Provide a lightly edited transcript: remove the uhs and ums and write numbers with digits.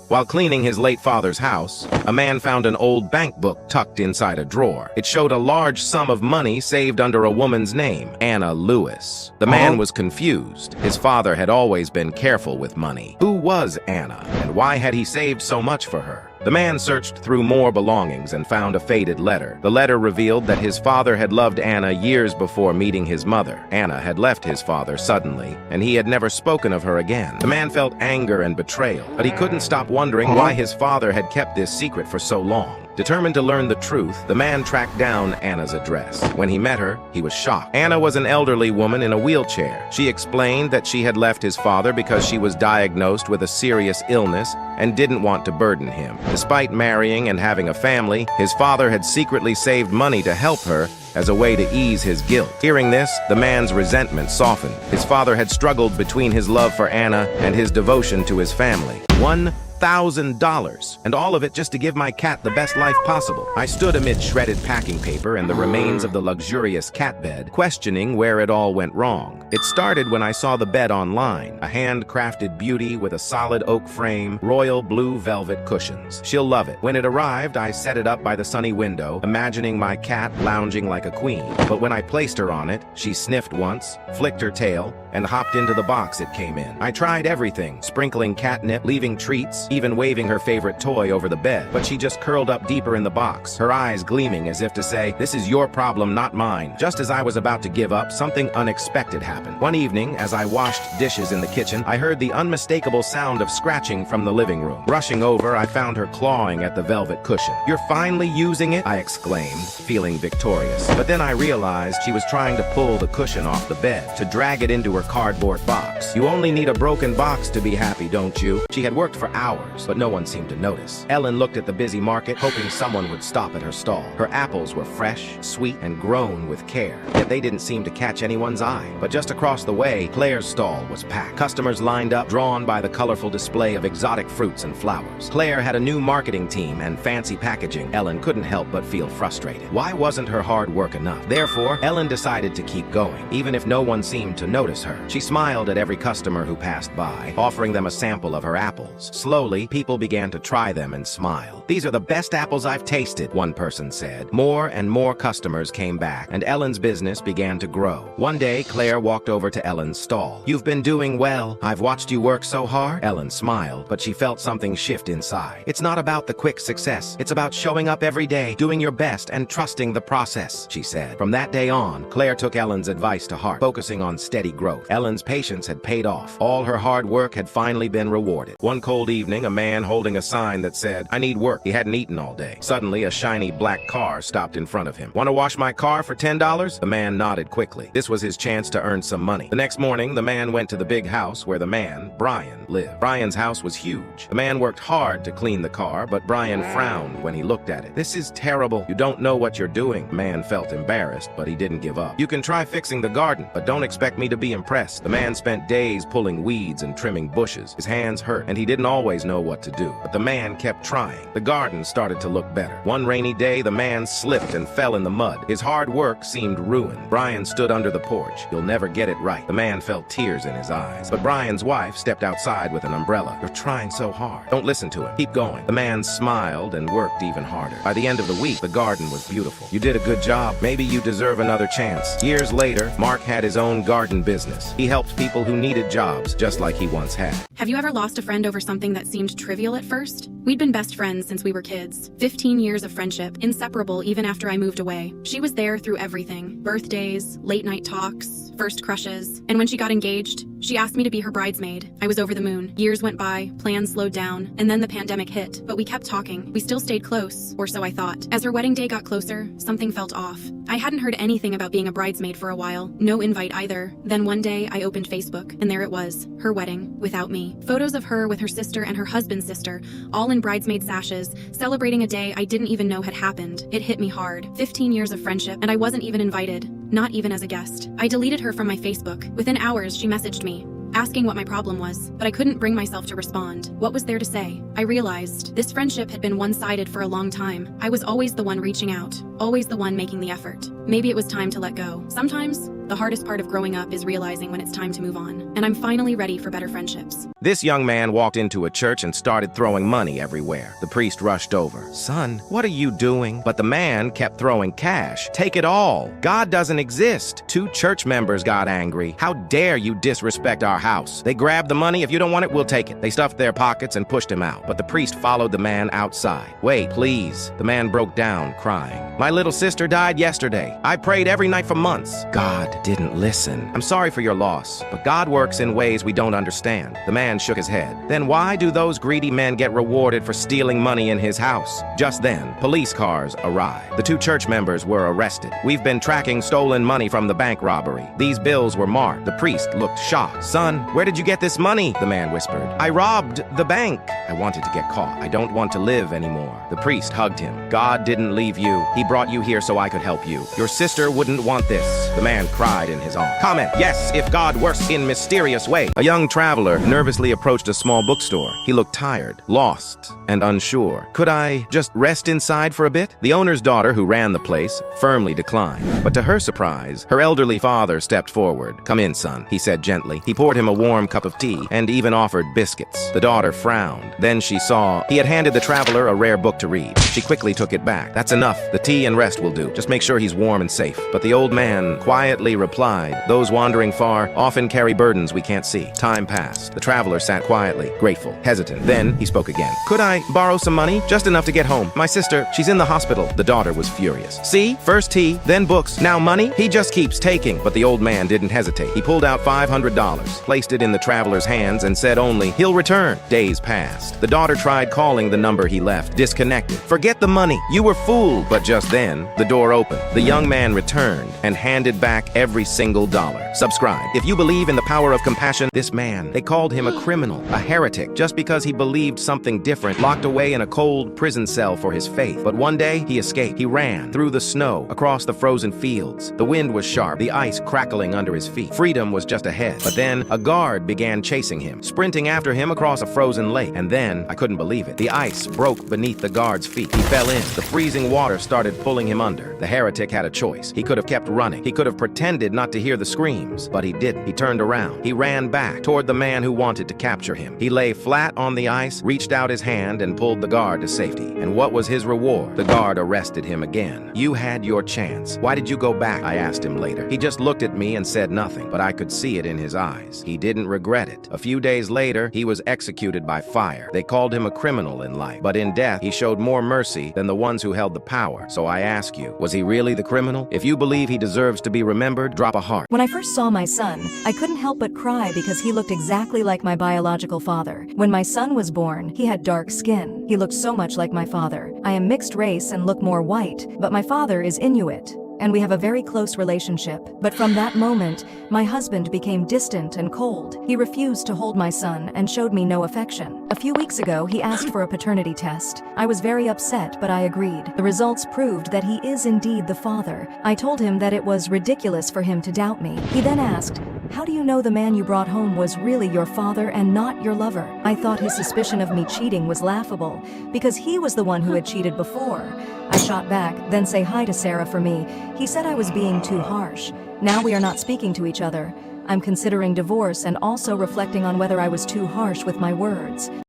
While cleaning his late father's house, a man found an old bank book tucked inside a drawer. It showed a large sum of money saved under a woman's name, Anna Lewis. The man was confused. His father had always been careful with money. Who was Anna, and why had he saved so much for her? The man searched through more belongings and found a faded letter. The letter revealed that his father had loved Anna years before meeting his mother. Anna had left his father suddenly, and he had never spoken of her again. The man felt anger and betrayal, but he couldn't stop wondering why his father had kept this secret for so long. Determined to learn the truth, the man tracked down Anna's address. When he met her, he was shocked. Anna was an elderly woman in a wheelchair. She explained that she had left his father because she was diagnosed with a serious illness and didn't want to burden him. Despite marrying and having a family, his father had secretly saved money to help her as a way to ease his guilt. Hearing this, the man's resentment softened. His father had struggled between his love for Anna and his devotion to his family. $1,000, and all of it just to give my cat the best life possible. I stood amid shredded packing paper and the remains of the luxurious cat bed, questioning where it all went wrong. It started when I saw the bed online, a hand-crafted beauty with a solid oak frame, royal blue velvet cushions. She'll love it. When it arrived, I set it up by the sunny window, imagining my cat lounging like a queen. But when I placed her on it, she sniffed once, flicked her tail, and hopped into the box it came in. I tried everything, sprinkling catnip, leaving treats, even waving her favorite toy over the bed, but she just curled up deeper in the box, her eyes gleaming as if to say, "This is your problem, not mine." Just as I was about to give up, something unexpected happened. One evening, as I washed dishes in the kitchen, I heard the unmistakable sound of scratching from the living room. Rushing over, I found her clawing at the velvet cushion. "You're finally using it?" I exclaimed, feeling victorious. But then I realized she was trying to pull the cushion off the bed, to drag it into her cardboard box. "You only need a broken box to be happy, don't you?" She had worked for hours, but no one seemed to notice. Ellen looked at the busy market, hoping someone would stop at her stall. Her apples were fresh, sweet, and grown with care, yet they didn't seem to catch anyone's eye. But just across the way, Claire's stall was packed. Customers lined up, drawn by the colorful display of exotic fruits and flowers. Claire had a new marketing team and fancy packaging. Ellen couldn't help but feel frustrated. Why wasn't her hard work enough? Therefore, Ellen decided to keep going, even if no one seemed to notice her. She smiled at every customer who passed by, offering them a sample of her apples. Slowly, people began to try them and smile. "These are the best apples I've tasted," one person said. More and more customers came back, and Ellen's business began to grow. One day, Claire walked over to Ellen's stall. "You've been doing well. I've watched you work so hard." Ellen smiled, but she felt something shift inside. "It's not about the quick success. It's about showing up every day, doing your best, and trusting the process," she said. From that day on, Claire took Ellen's advice to heart, focusing on steady growth. Ellen's patience had paid off. All her hard work had finally been rewarded. One cold evening, a man holding a sign that said, "I need work." He hadn't eaten all day. Suddenly, a shiny black car stopped in front of him. "Want to wash my car for $10? The man nodded quickly. This was his chance to earn some money. The next morning, the man went to the big house where the man, Brian, lived. Brian's house was huge. The man worked hard to clean the car, but Brian frowned when he looked at it. "This is terrible. You don't know what you're doing." The man felt embarrassed, but he didn't give up. "You can try fixing the garden, but don't expect me to be impressed." The man spent days pulling weeds and trimming bushes. His hands hurt, and he didn't always know what to do. But the man kept trying. The garden started to look better. One rainy day, the man slipped and fell in the mud. His hard work seemed ruined. Brian stood under the porch. "You'll never get it right." The man felt tears in his eyes. But Brian's wife stepped outside with an umbrella. "You're trying so hard. Don't listen to him. Keep going." The man smiled and worked even harder. By the end of the week, the garden was beautiful. "You did a good job. Maybe you deserve another chance." Years later, Mark had his own garden business. He helped people who needed jobs, just like he once had. Have you ever lost a friend over something that seemed trivial at first? We'd been best friends since we were kids. 15 years of friendship, inseparable even after I moved away. She was there through everything. Birthdays, late night talks, first crushes. And when she got engaged, she asked me to be her bridesmaid. I was over the moon. Years went by, plans slowed down, and then the pandemic hit. But we kept talking. We still stayed close, or so I thought. As her wedding day got closer, something felt off. I hadn't heard anything about being a bridesmaid for a while. No invite either. Then one day, I opened Facebook, and there it was. Her wedding, without me. Photos of her with her sister and her husband's sister, all in bridesmaid sashes, celebrating a day I didn't even know had happened. It hit me hard. 15 years of friendship, and I wasn't even invited. Not even as a guest. I deleted her from my Facebook. Within hours, she messaged me, asking what my problem was, but I couldn't bring myself to respond. What was there to say? I realized this friendship had been one-sided for a long time. I was always the one reaching out, always the one making the effort. Maybe it was time to let go. Sometimes, the hardest part of growing up is realizing when it's time to move on. And I'm finally ready for better friendships. This young man walked into a church and started throwing money everywhere. The priest rushed over. "Son, what are you doing?" But the man kept throwing cash. "Take it all. God doesn't exist." 2 church members got angry. "How dare you disrespect our house?" They grabbed the money. "If you don't want it, we'll take it." They stuffed their pockets and pushed him out. But the priest followed the man outside. "Wait, please." The man broke down, crying. "My little sister died yesterday. I prayed every night for months. God didn't listen. I'm sorry for your loss, but God works in ways we don't understand." The man shook his head. "Then why do those greedy men get rewarded for stealing money in his house?" Just then, police cars arrived. The 2 church members were arrested. "We've been tracking stolen money from the bank robbery. These bills were marked." The priest looked shocked. "Son, where did you get this money?" The man whispered. "I robbed the bank. I wanted to get caught. I don't want to live anymore." The priest hugged him. "God didn't leave you. He brought you here so I could help you. Your sister wouldn't want this." The man cried in his arms. Comment: yes, if God works in mysterious way. A young traveler nervously approached a small bookstore. He looked tired, lost, and unsure. "Could I just rest inside for a bit?" The owner's daughter, who ran the place, firmly declined. But to her surprise, her elderly father stepped forward. "Come in, son," he said gently. He poured him a warm cup of tea and even offered biscuits. The daughter frowned. Then she saw he had handed the traveler a rare book to read. She quickly took it back. "That's enough. The tea and rest will do. Just make sure he's warm and safe." But the old man quietly replied, "Those wandering far often carry burdens we can't see." Time passed. The traveler sat quietly, grateful, hesitant. Then he spoke again. "Could I borrow some money? Just enough to get home. My sister, she's in the hospital." The daughter was furious. "See? First tea, then books, now money? He just keeps taking." But the old man didn't hesitate. He pulled out $500, placed it in the traveler's hands, and said only, "He'll return." Days passed. The daughter tried calling the number he left. Disconnected. "Forget the money. You were fooled." But just then, the door opened. The young man returned and handed back every single dollar. Subscribe if you believe in the power of compassion. This man, they called him a criminal, a heretic, just because he believed something different, locked away in a cold prison cell for his faith. But one day, he escaped. He ran through the snow, across the frozen fields. The wind was sharp, the ice crackling under his feet. Freedom was just ahead. But then, a guard began chasing him, sprinting after him across a frozen lake. And then, I couldn't believe it. The ice broke beneath the guard's feet. He fell in. The freezing water started pulling him under. The heretic had a choice. He could have kept running. He could have pretended not to hear the screams, but he didn't. He turned around. He ran back toward the man who wanted to capture him. He lay flat on the ice, reached out his hand, and pulled the guard to safety. And what was his reward? The guard arrested him again. "You had your chance. Why did you go back?" I asked him later. He just looked at me and said nothing, but I could see it in his eyes. He didn't regret it. A few days later, he was executed by fire. They called him a criminal in life, but in death, he showed more mercy than the ones who held the power. So I ask you, was he really the criminal? If you believe he deserves to be remembered, drop a heart. When I first saw my son, I couldn't help but cry because he looked exactly like my biological father. When my son was born, he had dark skin. He looked so much like my father. I am mixed race and look more white, but my father is Inuit, and we have a very close relationship. But from that moment, my husband became distant and cold. He refused to hold my son and showed me no affection. A few weeks ago, he asked for a paternity test. I was very upset, but I agreed. The results proved that he is indeed the father. I told him that it was ridiculous for him to doubt me. He then asked, "How do you know the man you brought home was really your father and not your lover?" I thought his suspicion of me cheating was laughable, because he was the one who had cheated before. I shot back, "Then say hi to Sarah for me." He said I was being too harsh. Now we are not speaking to each other. I'm considering divorce and also reflecting on whether I was too harsh with my words.